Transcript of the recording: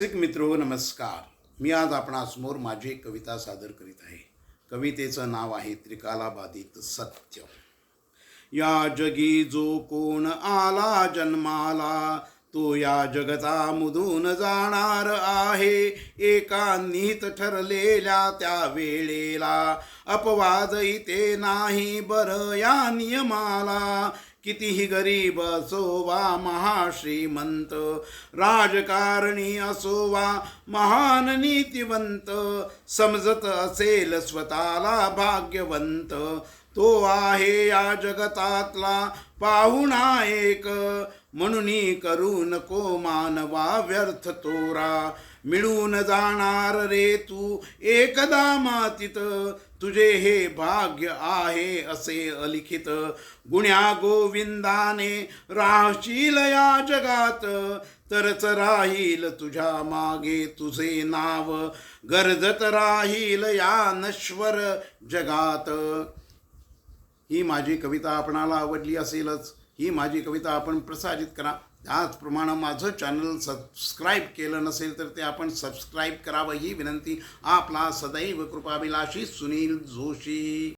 मित्रो नमस्कार. मी आज आपणासमोर माझी एक कविता सादर करीत आहे. कवितेचं नाव आहे त्रिकालाबाधित सत्य. या जगी जो कोण आला जन्माला, तो या जगतामधून जाणार आहे. एका निहित ठरलेल्या त्या वेळेला अपवाद इथे नाही बरं या नियमाला. कितीही गरीब असो वा महाश्रीमंत, राजकारणी असो वा महान नीतिवंत, समजत असेल स्वतःला भाग्यवंत, तो आहे या जगतातला पाहुणा एक. म्हणून करू नको मानवा व्यर्थ तोरा, मिळून जाणार रे तू एकदा मातीत. तुझे हे भाग्य आहे असे अलिखित, गुण्या गोविंदाने राहशील या जगात. तरच राहील तुझ्या मागे तुझे नाव, गरजत राहील या नश्वर जगात. ही माझी कविता आपणाला आवडली असेलच. ही माझी कविता आपण प्रसारित करा. त्याचप्रमाणे माझं चॅनल सबस्क्राईब केलं नसेल तर ते आपण सबस्क्राईब करावं ही विनंती. आपला सदैव कृपाभिलाषी सुनील जोशी.